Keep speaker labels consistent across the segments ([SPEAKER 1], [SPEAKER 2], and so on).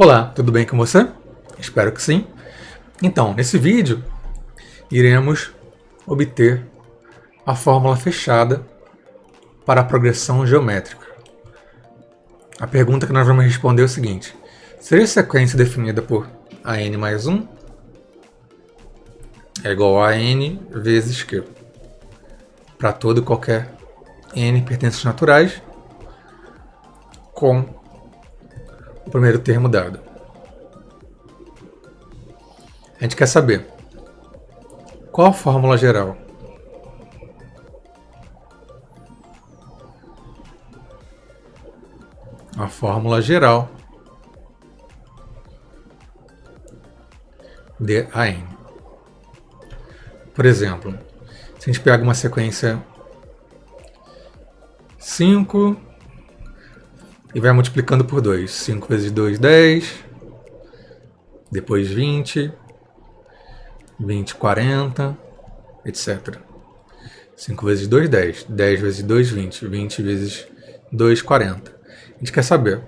[SPEAKER 1] Olá, tudo bem com você? Espero que sim. Então, nesse vídeo, iremos obter a fórmula fechada para a progressão geométrica. A pergunta que nós vamos responder é o seguinte: seria a sequência definida por AN mais 1 é igual a AN vezes Q para todo e qualquer N pertences naturais com o primeiro termo dado. A gente quer saber qual a fórmula geral de AN. Por exemplo, se a gente pega uma sequência 5 e vai multiplicando por 2. 5 vezes 2, 10. Depois 20. 20, 40, etc. 5 vezes 2, 10. 10 vezes 2, 20. 20 vezes 2, 40. A gente quer saber,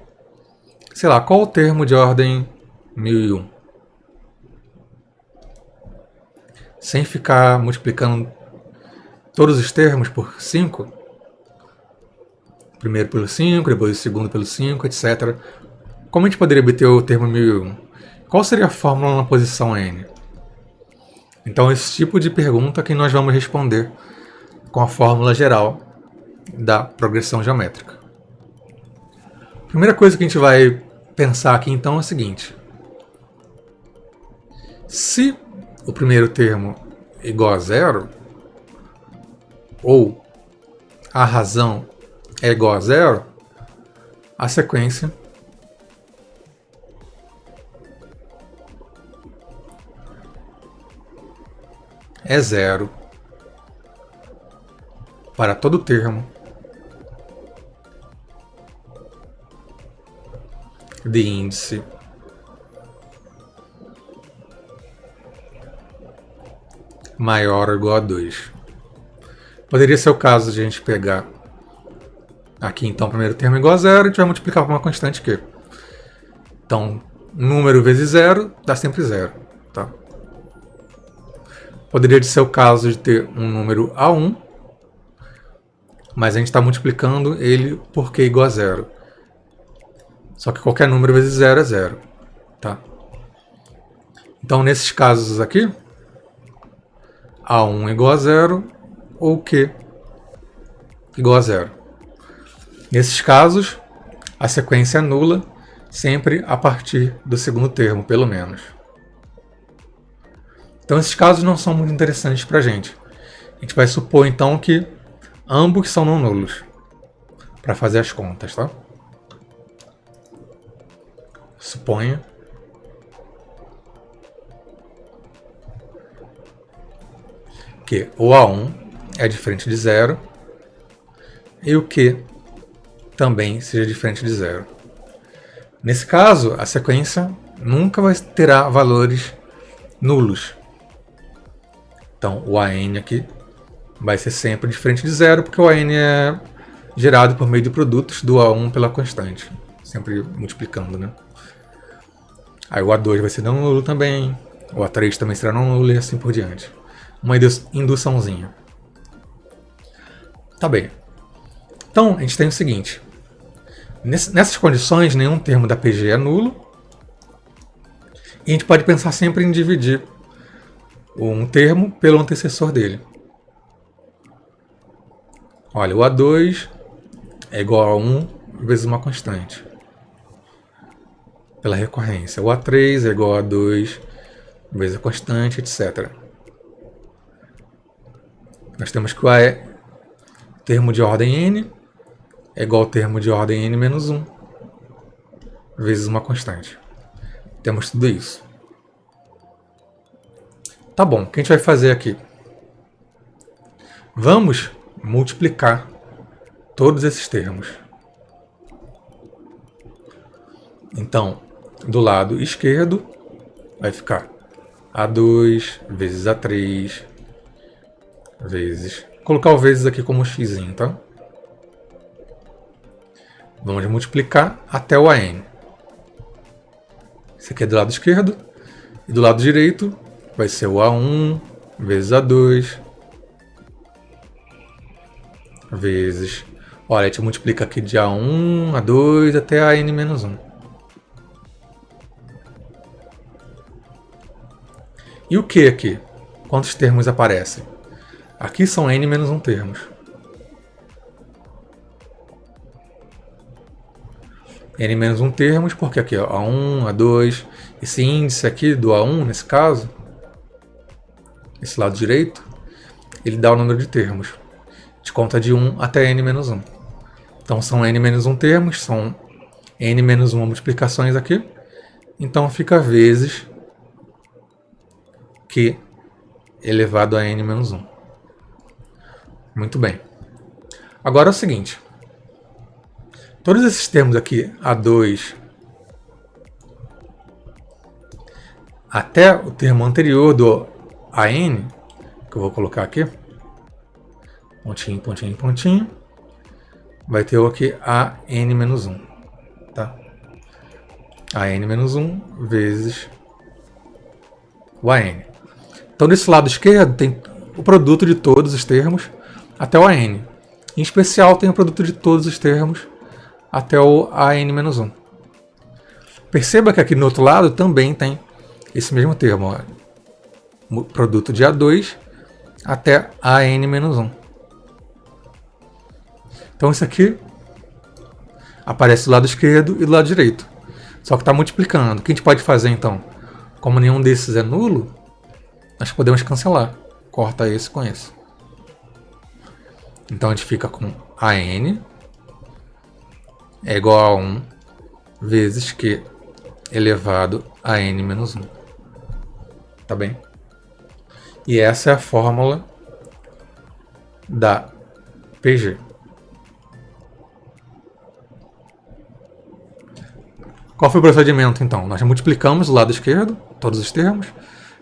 [SPEAKER 1] sei lá, qual o termo de ordem 1001? Sem ficar multiplicando todos os termos por 5. Primeiro pelo 5, depois o segundo pelo 5, etc. Como a gente poderia obter o termo 1001? Qual seria a fórmula na posição n? Então, esse tipo de pergunta que nós vamos responder com a fórmula geral da progressão geométrica. A primeira coisa que a gente vai pensar aqui, então, é o seguinte. Se o primeiro termo é igual a zero, ou a razão é igual a zero, a sequência é zero para todo termo de índice maior ou igual a 2. Poderia ser o caso de a gente pegar aqui, então, o primeiro termo é igual a zero, e a gente vai multiplicar por uma constante Q. Então, número vezes zero dá sempre zero. Tá? Poderia ser o caso de ter um número A1, mas a gente está multiplicando ele por Q igual a zero. Só que qualquer número vezes zero é zero. Tá? Então, nesses casos aqui, A1 igual a zero ou Q igual a zero. Nesses casos, a sequência é nula sempre a partir do segundo termo, pelo menos. Então, esses casos não são muito interessantes para a gente. A gente vai supor, então, que ambos são não nulos para fazer as contas, tá? Suponha que o A1 é diferente de zero e o Q também seja diferente de zero. Nesse caso, a sequência nunca terá valores nulos. Então, o AN aqui vai ser sempre diferente de zero, porque o AN é gerado por meio de produtos do A1 pela constante, sempre multiplicando, né? Aí o A2 vai ser não nulo também, o A3 também será não nulo e assim por diante. Uma induçãozinha. Tá bem. Então, a gente tem o seguinte. Nessas condições, nenhum termo da PG é nulo. E a gente pode pensar sempre em dividir um termo pelo antecessor dele. Olha, o A2 é igual a 1 vezes uma constante, pela recorrência. O A3 é igual a 2 vezes a constante, etc. Nós temos que o A é termo de ordem n é igual ao termo de ordem n menos 1 vezes uma constante. Temos tudo isso. Tá bom, o que a gente vai fazer aqui? Vamos multiplicar todos esses termos. Então, do lado esquerdo vai ficar A2 vezes A3 vezes... Vou colocar o vezes aqui como x, tá? Vamos multiplicar até o AN. Esse aqui é do lado esquerdo. E do lado direito vai ser o A1 vezes A2 vezes... Olha, a gente multiplica aqui de A1, A2 até a N-1. E o que aqui? Quantos termos aparecem? Aqui são N-1 termos. N-1 termos, porque aqui ó, A1, A2, esse índice aqui do A1, nesse caso, esse lado direito, ele dá o número de termos. A gente conta de 1 até N-1. Então são N-1 termos, são N-1 multiplicações aqui. Então fica vezes Q elevado a N-1. Muito bem. Agora é o seguinte. Todos esses termos aqui, A2, até o termo anterior do AN, que eu vou colocar aqui, pontinho, pontinho, pontinho, vai ter o aqui AN-1, tá? AN-1 vezes o AN. Então, desse lado esquerdo tem o produto de todos os termos até o AN. Em especial, tem o produto de todos os termos até o AN-1. Perceba que aqui no outro lado também tem esse mesmo termo, ó, produto de A2 até AN-1. Então isso aqui aparece do lado esquerdo e do lado direito. Só que está multiplicando. O que a gente pode fazer então? Como nenhum desses é nulo, nós podemos cancelar. Corta esse com esse. Então a gente fica com AN é igual a 1 vezes Q elevado a N-1. Tá bem? E essa é a fórmula da PG. Qual foi o procedimento então? Nós multiplicamos do lado esquerdo todos os termos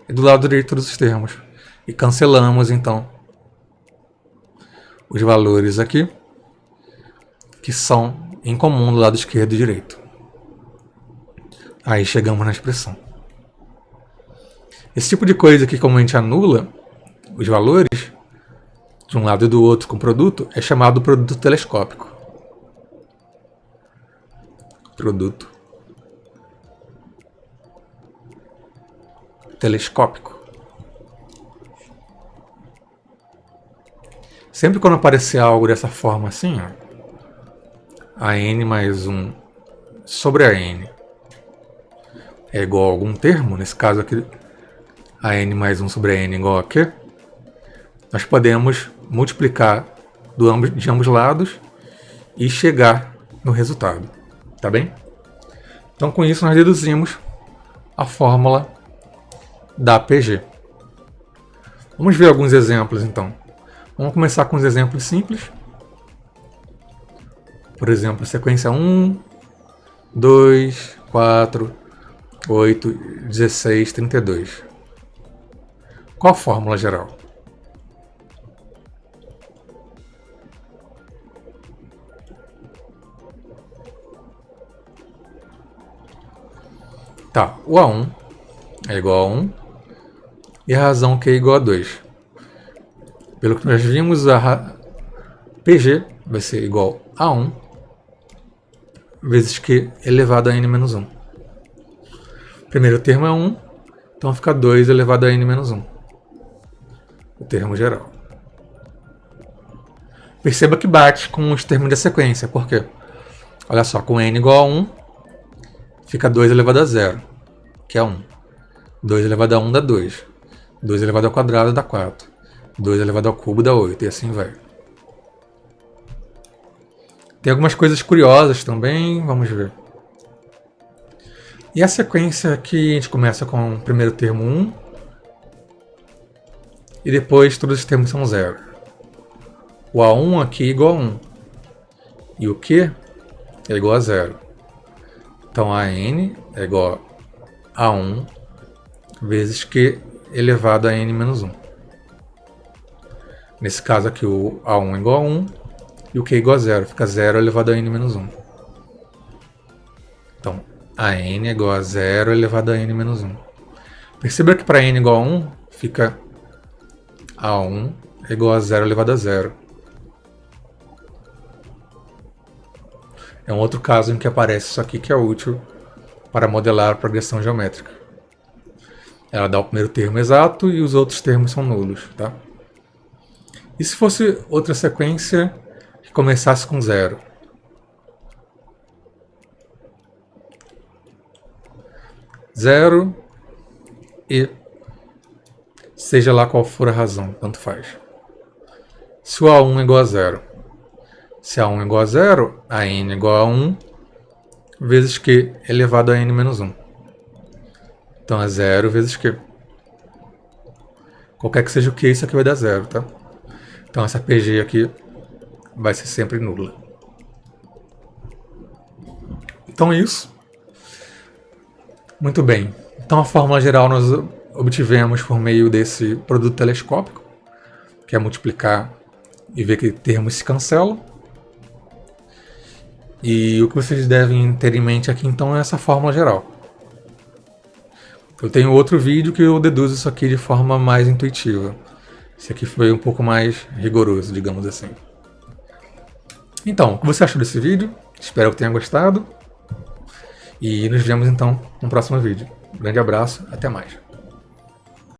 [SPEAKER 1] e do lado direito todos os termos. E cancelamos então os valores aqui que são em comum do lado esquerdo e direito. Aí chegamos na expressão. Esse tipo de coisa aqui, como a gente anula os valores de um lado e do outro com o produto, é chamado produto telescópico. Produto telescópico. Sempre quando aparecer algo dessa forma assim, ó, a n mais 1 sobre a n é igual a algum termo, nesse caso aqui, a n mais 1 sobre a n é igual a Q, nós podemos multiplicar de ambos lados e chegar no resultado. Tá bem? Então, com isso, nós deduzimos a fórmula da PG. Vamos ver alguns exemplos, então. Vamos começar com os exemplos simples. Por exemplo, sequência 1, 2, 4, 8, 16, 32. Qual a fórmula geral? Tá, o A1 é igual a 1 e a razão Q é igual a 2. Pelo que nós vimos, a PG vai ser igual a 1 vezes Q elevado a n-1. O primeiro termo é 1, então fica 2 elevado a n-1. O termo geral. Perceba que bate com os termos da sequência. Por quê? Olha só, com n igual a 1, fica 2 elevado a 0, que é 1. 2 elevado a 1 dá 2. 2 elevado ao quadrado dá 4. 2 elevado ao cubo dá 8, e assim vai. Tem algumas coisas curiosas também, vamos ver. E a sequência aqui, a gente começa com o primeiro termo 1, e depois todos os termos são 0. O A1 aqui é igual a 1, e o Q é igual a 0. Então a n é igual a 1 vezes Q elevado a n-1. Nesse caso aqui o A1 é igual a 1 e o Q é igual a 0. Fica 0 elevado a n-1. Então a n é igual a 0 elevado a n menos 1. Perceba que para n igual a 1, fica a1 é igual a 0 elevado a 0. É um outro caso em que aparece isso aqui que é útil para modelar a progressão geométrica. Ela dá o primeiro termo exato e os outros termos são nulos, tá? E se fosse outra sequência que começasse com 0? Zero e seja lá qual for a razão, tanto faz. Se o A1 é igual a 0, se A1 é igual a 0, a n é igual a 1 vezes Q elevado a n menos 1. Então é 0 vezes Q. Qualquer que seja o Q, isso aqui vai dar 0, tá? Então essa PG aqui vai ser sempre nula. Então é isso. Muito bem. Então a fórmula geral nós obtivemos por meio desse produto telescópico, que é multiplicar e ver que termos se cancelam. E o que vocês devem ter em mente aqui então é essa fórmula geral. Eu tenho outro vídeo que eu deduzo isso aqui de forma mais intuitiva. Esse aqui foi um pouco mais rigoroso, digamos assim. Então, o que você achou desse vídeo? Espero que tenha gostado. E nos vemos então no próximo vídeo. Um grande abraço, até mais.